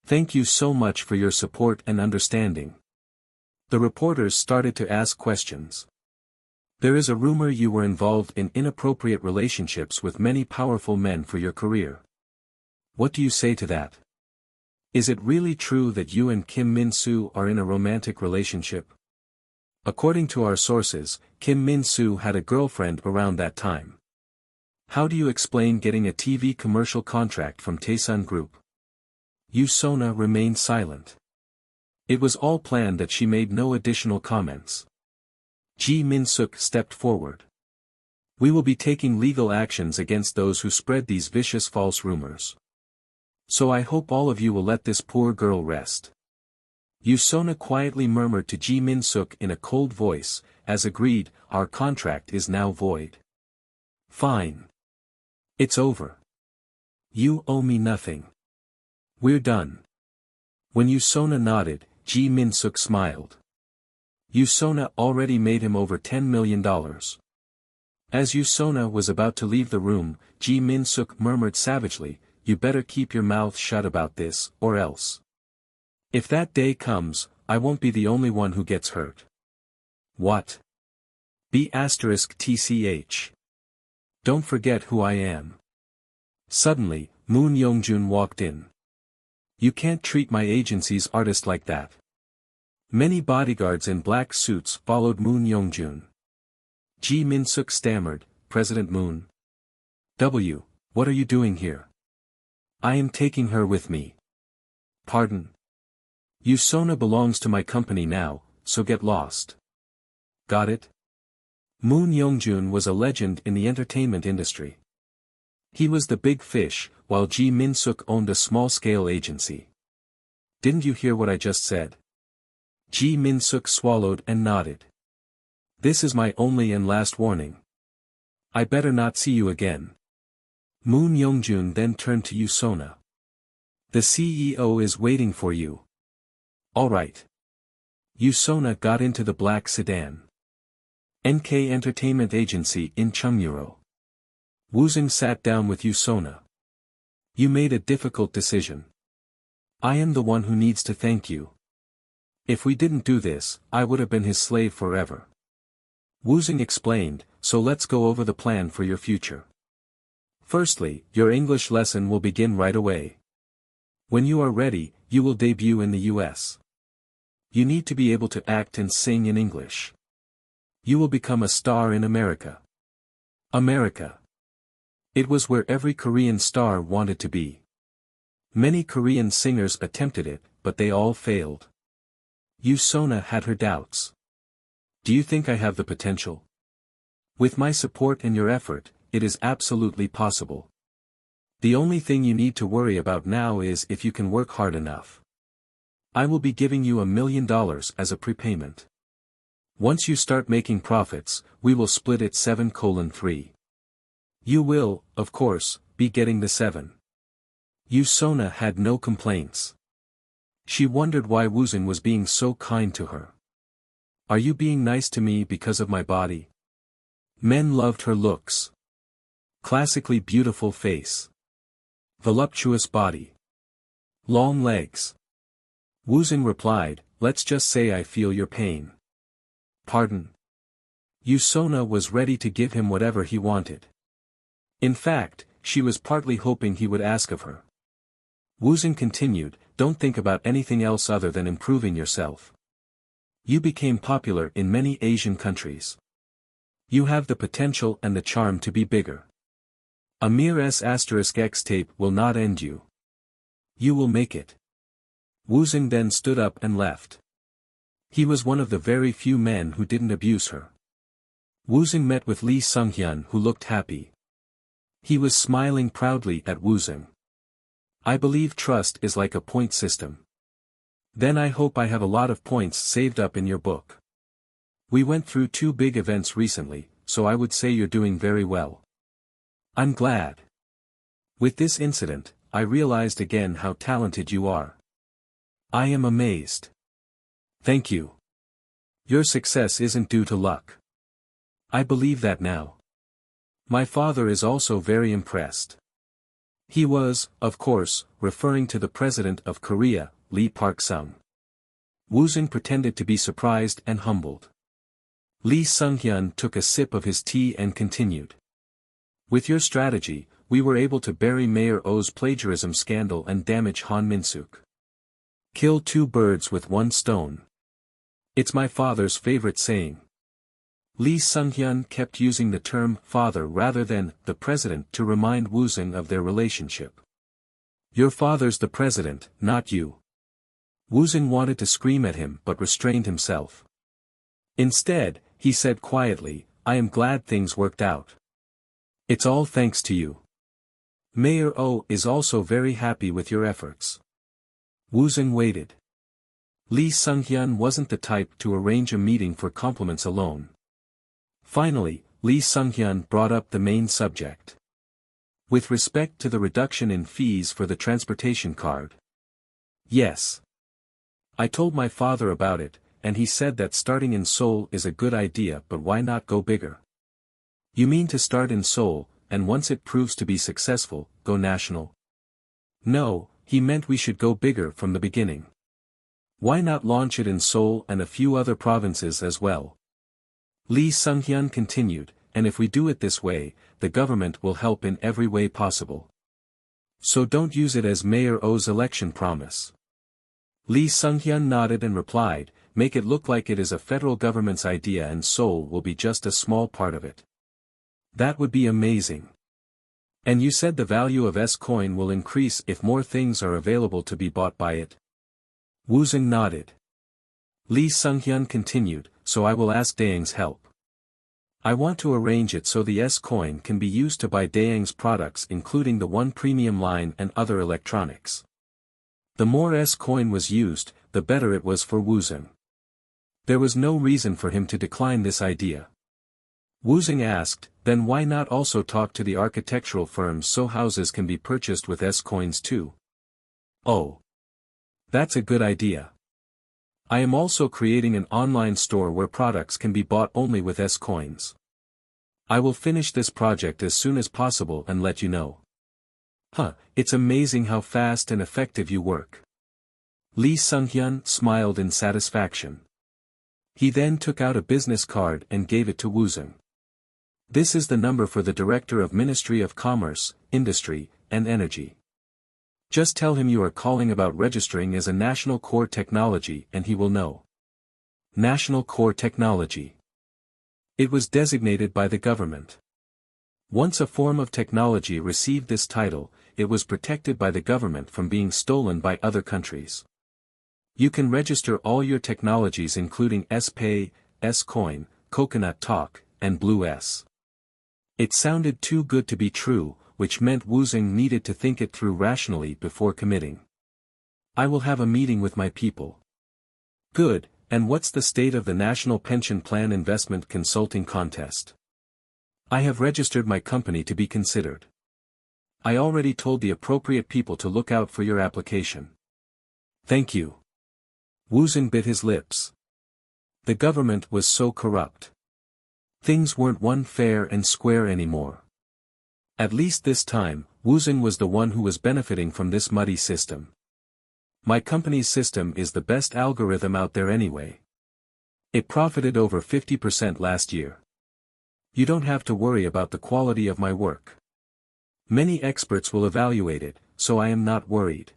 Thank you so much for your support and understanding. The reporters started to ask questions. There is a rumor you were involved in inappropriate relationships with many powerful men for your career. What do you say to that? Is it really true that you and Kim Min-soo are in a romantic relationship? According to our sources, Kim Min-soo had a girlfriend around that time. How do you explain getting a TV commercial contract from Taesun Group? Usona remained silent. It was all planned that she made no additional comments. Ji Min-suk stepped forward. We will be taking legal actions against those who spread these vicious false rumors. So I hope all of you will let this poor girl rest. Yusona quietly murmured to Ji Min-suk in a cold voice, as agreed, our contract is now void. Fine. It's over. You owe me nothing. We're done. When Yusona nodded, Ji Min-suk smiled. Yusona already made him over $10 million. As Yusona was about to leave the room, Ji Min-suk murmured savagely, you better keep your mouth shut about this, or else. If that day comes, I won't be the only one who gets hurt. What? B*TCH. Don't forget who I am. Suddenly, Moon Youngjun walked in. You can't treat my agency's artist like that. Many bodyguards in black suits followed Moon Youngjun. Ji Min-suk stammered, President Moon. What are you doing here? I am taking her with me. Pardon? Yusona belongs to my company now, so get lost. Got it? Moon Youngjun was a legend in the entertainment industry. He was the big fish, while Ji Min-suk owned a small-scale agency. Didn't you hear what I just said? Ji Min-suk swallowed and nodded. This is my only and last warning. I better not see you again. Moon Youngjun then turned to Yusona. The CEO is waiting for you. All right. Yusona got into the black sedan. NK Entertainment Agency in Chungmuro. Woosung sat down with Yusona. You made a difficult decision. I am the one who needs to thank you. If we didn't do this, I would have been his slave forever. Woosung explained, so let's go over the plan for your future. Firstly, your English lesson will begin right away. When you are ready, you will debut in the US. You need to be able to act and sing in English. You will become a star in America. America. It was where every Korean star wanted to be. Many Korean singers attempted it, but they all failed. Yusona had her doubts. Do you think I have the potential? With my support and your effort, it is absolutely possible. The only thing you need to worry about now is if you can work hard enough. I will be giving you $1 million as a prepayment. Once you start making profits, we will split it 7:3. You will, of course, be getting the 7. Yusona had no complaints. She wondered why Woosung was being so kind to her. Are you being nice to me because of my body? Men loved her looks. Classically beautiful face. Voluptuous body. Long legs. Woosung replied, let's just say I feel your pain. Pardon? Yusona was ready to give him whatever he wanted. In fact, she was partly hoping he would ask of her. Woosung continued, don't think about anything else other than improving yourself. You became popular in many Asian countries. You have the potential and the charm to be bigger. A mere S*X tape will not end you. You will make it. Woosung then stood up and left. He was one of the very few men who didn't abuse her. Woosung met with Lee Sung-hyun, who looked happy. He was smiling proudly at Woosung. I believe trust is like a point system. Then I hope I have a lot of points saved up in your book. We went through 2 big events recently, so I would say you're doing very well. I'm glad. With this incident, I realized again how talented you are. I am amazed. Thank you. Your success isn't due to luck. I believe that now. My father is also very impressed. He was, of course, referring to the President of Korea, Lee Park-sung. Woosung pretended to be surprised and humbled. Lee Sung-hyun took a sip of his tea and continued. With your strategy, we were able to bury Mayor Oh's plagiarism scandal and damage Han Min-suk. Kill 2 birds with 1 stone. It's my father's favorite saying. Lee Sung-hyun kept using the term father rather than the president to remind Woosung of their relationship. Your father's the president, not you. Woosung wanted to scream at him but restrained himself. Instead, he said quietly, I am glad things worked out. It's all thanks to you. Mayor O is also very happy with your efforts. Woosung waited. Lee Sung-hyun wasn't the type to arrange a meeting for compliments alone. Finally, Lee Sung-hyun brought up the main subject. With respect to the reduction in fees for the transportation card. Yes. I told my father about it, and he said that starting in Seoul is a good idea, but why not go bigger? You mean to start in Seoul, and once it proves to be successful, go national? No, he meant we should go bigger from the beginning. Why not launch it in Seoul and a few other provinces as well? Lee Sung-hyun continued, and if we do it this way, the government will help in every way possible. So don't use it as Mayor O's election promise. Lee Sung-hyun nodded and replied, make it look like it is a federal government's idea and Seoul will be just a small part of it. That would be amazing. And you said the value of S-coin will increase if more things are available to be bought by it? Woosung nodded. Lee Sung-hyun continued, so I will ask Daeng's help. I want to arrange it so the S-coin can be used to buy Daeng's products including the One Premium line and other electronics. The more S-coin was used, the better it was for Woosung. There was no reason for him to decline this idea. Woosung asked, then why not also talk to the architectural firms so houses can be purchased with S-coins too? Oh. That's a good idea. I am also creating an online store where products can be bought only with S-coins. I will finish this project as soon as possible and let you know. It's amazing how fast and effective you work. Lee Sung-hyun smiled in satisfaction. He then took out a business card and gave it to Woosung. This is the number for the Director of Ministry of Commerce, Industry, and Energy. Just tell him you are calling about registering as a national core technology and he will know. National core technology. It was designated by the government. Once a form of technology received this title, it was protected by the government from being stolen by other countries. You can register all your technologies including S-Pay, S-Coin, Coconut Talk, and Blue S. It sounded too good to be true, which meant Woosung needed to think it through rationally before committing. I will have a meeting with my people. Good, and what's the state of the National Pension Plan Investment Consulting Contest? I have registered my company to be considered. I already told the appropriate people to look out for your application. Thank you. Woosung bit his lips. The government was so corrupt. Things weren't one fair and square anymore. At least this time, Woosung was the one who was benefiting from this muddy system. My company's system is the best algorithm out there anyway. It profited over 50% last year. You don't have to worry about the quality of my work. Many experts will evaluate it, so I am not worried.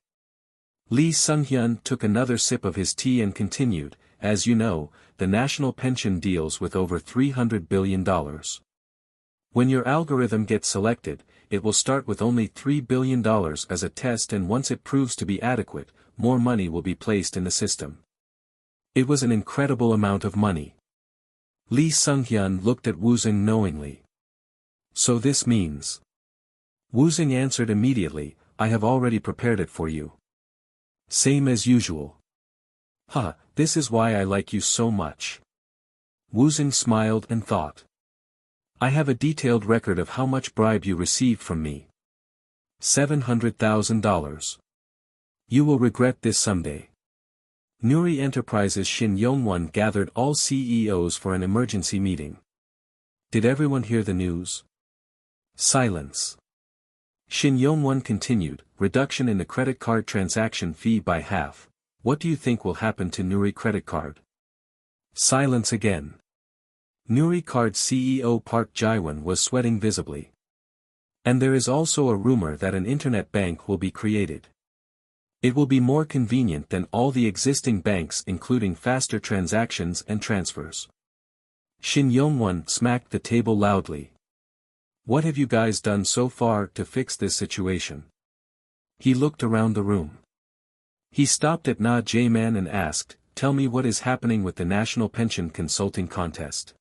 Lee Sung-hyun took another sip of his tea and continued, as you know, the national pension deals with over $300 billion. When your algorithm gets selected, it will start with only $3 billion as a test and once it proves to be adequate, more money will be placed in the system. It was an incredible amount of money. Lee Sung-hyun looked at Woosung knowingly. So this means? Woosung answered immediately, I have already prepared it for you. Same as usual. This is why I like you so much. Woosung smiled and thought. I have a detailed record of how much bribe you received from me. $700,000. You will regret this someday. Nuri Enterprises Shin Yong-won gathered all CEOs for an emergency meeting. Did everyone hear the news? Silence. Shin Yong-won continued, reduction in the credit card transaction fee by half. What do you think will happen to Nuri credit card? Silence again. Nuri Card CEO Park Jae-won was sweating visibly. And there is also a rumor that an internet bank will be created. It will be more convenient than all the existing banks including faster transactions and transfers. Shin Yong-won smacked the table loudly. What have you guys done so far to fix this situation? He looked around the room. He stopped at Na Jae-man and asked, tell me what is happening with the National Pension Consulting Contest.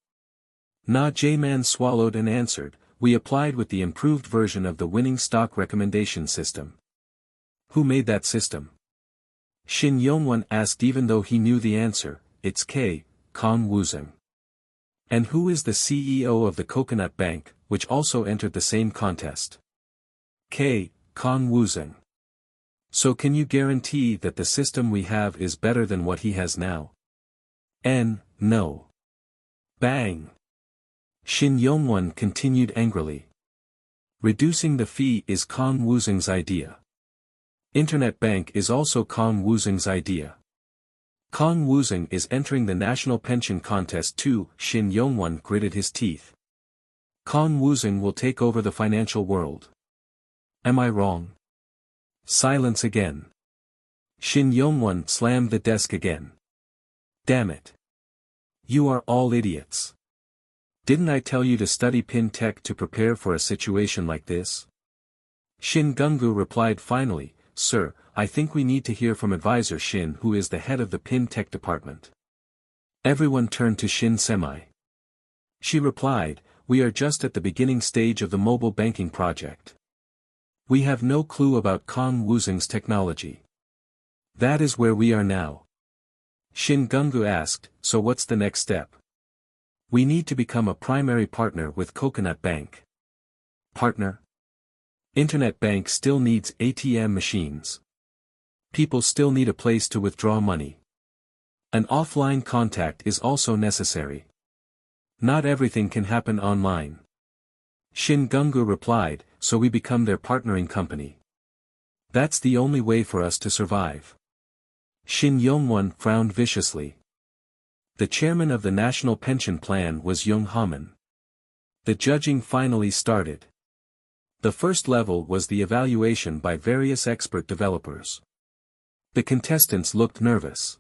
Na Jae-man swallowed and answered, We applied with the improved version of the winning stock recommendation system. Who made that system? Shin Yongwon asked even though he knew the answer. It's Kang Woosung. And who is the CEO of the Coconut Bank, which also entered the same contest? Kang Woosung. So can you guarantee that the system we have is better than what he has now? No. Bang. Shin Yongwon continued angrily. Reducing the fee is Kang Woosung's idea. Internet bank is also Kang Woosung's idea. Kang Woosung is entering the national pension contest too. Shin Yongwon gritted his teeth. Kang Woosung will take over the financial world. Am I wrong? Silence again. Shin Yongwon slammed the desk again. Damn it. You are all idiots. Didn't I tell you to study pin tech to prepare for a situation like this? Shin Gungu replied finally, Sir, I think we need to hear from Advisor Shin, who is the head of the pin tech department. Everyone turned to Shin Semi. She replied, We are just at the beginning stage of the mobile banking project. We have no clue about Kang Woosung's technology. That is where we are now. Shin Gungu asked, So what's the next step? We need to become a primary partner with Coconut Bank. Partner? Internet bank still needs ATM machines. People still need a place to withdraw money. An offline contact is also necessary. Not everything can happen online. Shin Gungu replied, So we become their partnering company. That's the only way for us to survive. Shin Yongwon frowned viciously. The chairman of the National Pension Plan was Young Haman. The judging finally started. The first level was the evaluation by various expert developers. The contestants looked nervous.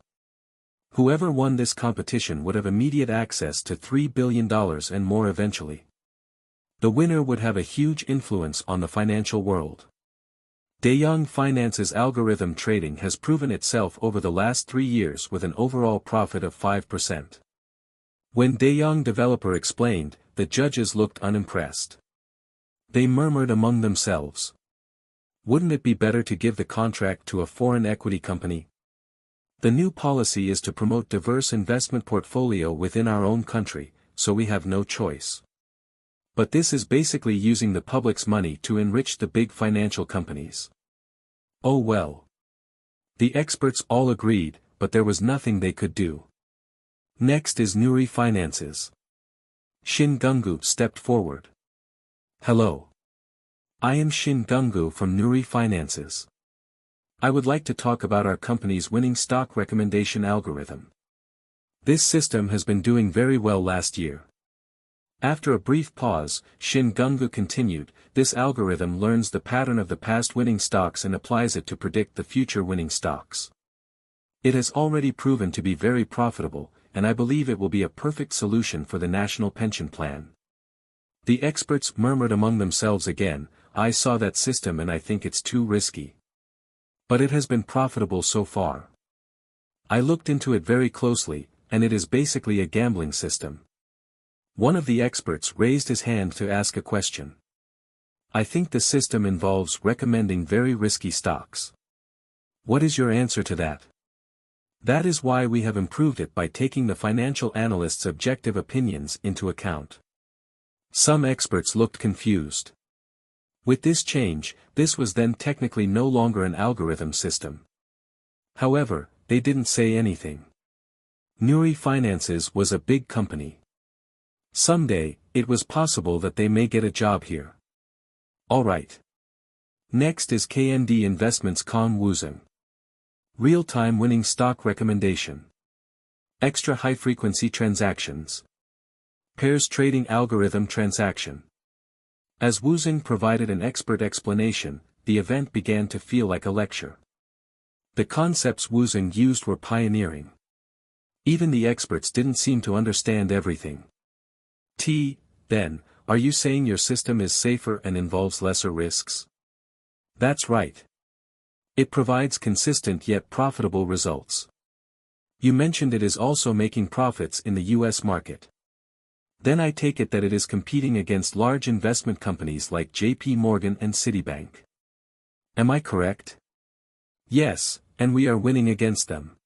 Whoever won this competition would have immediate access to $3 billion and more eventually. The winner would have a huge influence on the financial world. Daeyoung Finance's algorithm trading has proven itself over the last 3 years with an overall profit of 5%. When Daeyoung developer explained, the judges looked unimpressed. They murmured among themselves. Wouldn't it be better to give the contract to a foreign equity company? The new policy is to promote diverse investment portfolio within our own country, so we have no choice. But this is basically using the public's money to enrich the big financial companies. Oh well. The experts all agreed, but there was nothing they could do. Next is Nuri Finances. Shin Gungu stepped forward. Hello. I am Shin Gungu from Nuri Finances. I would like to talk about our company's winning stock recommendation algorithm. This system has been doing very well last year. After a brief pause, Shin Gungu continued, This algorithm learns the pattern of the past winning stocks and applies it to predict the future winning stocks. It has already proven to be very profitable, and I believe it will be a perfect solution for the national pension plan. The experts murmured among themselves again, I saw that system and I think it's too risky. But it has been profitable so far. I looked into it very closely, and it is basically a gambling system. One of the experts raised his hand to ask a question. I think the system involves recommending very risky stocks. What is your answer to that? That is why we have improved it by taking the financial analyst's objective opinions into account. Some experts looked confused. With this change, this was then technically no longer an algorithm system. However, they didn't say anything. Nuri Finances was a big company. Someday, it was possible that they may get a job here. Alright. Next is KND Investments Kang Woosung. Real-time winning stock recommendation. Extra high-frequency transactions. Pairs trading algorithm transaction. As Woosung provided an expert explanation, the event began to feel like a lecture. The concepts Woosung used were pioneering. Even the experts didn't seem to understand everything. Then, are you saying your system is safer and involves lesser risks? That's right. It provides consistent yet profitable results. You mentioned it is also making profits in the US market. Then I take it that it is competing against large investment companies like JP Morgan and Citibank. Am I correct? Yes, and we are winning against them.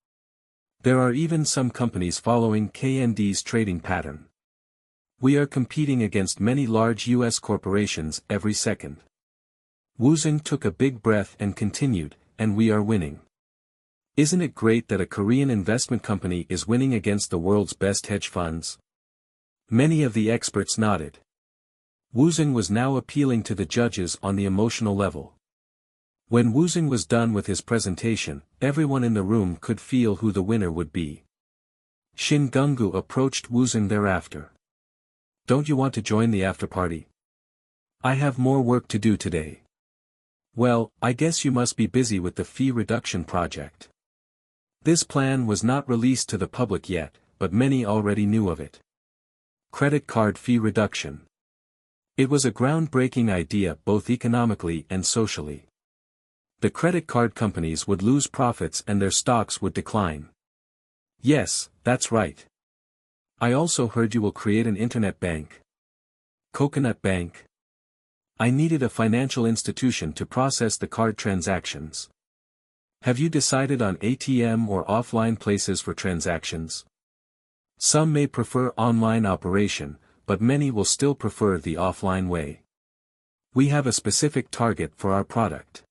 There are even some companies following KND's trading pattern. We are competing against many large US corporations every second. Woosung took a big breath and continued, and we are winning. Isn't it great that a Korean investment company is winning against the world's best hedge funds? Many of the experts nodded. Woosung was now appealing to the judges on the emotional level. When Woosung was done with his presentation, everyone in the room could feel who the winner would be. Shin Gung-gu approached Woosung thereafter. Don't you want to join the after-party? I have more work to do today. Well, I guess you must be busy with the fee reduction project. This plan was not released to the public yet, but many already knew of it. Credit card fee reduction. It was a groundbreaking idea both economically and socially. The credit card companies would lose profits and their stocks would decline. Yes, that's right. I also heard you will create an internet bank. Coconut Bank. I needed a financial institution to process the card transactions. Have you decided on ATM or offline places for transactions? Some may prefer online operation, but many will still prefer the offline way. We have a specific target for our product.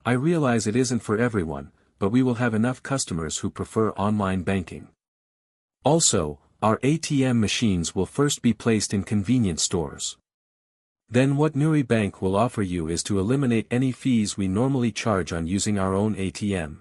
I realize it isn't for everyone, but we will have enough customers who prefer online banking. Also, our ATM machines will first be placed in convenience stores. Then what Nuri Bank will offer you is to eliminate any fees we normally charge on using our own ATM.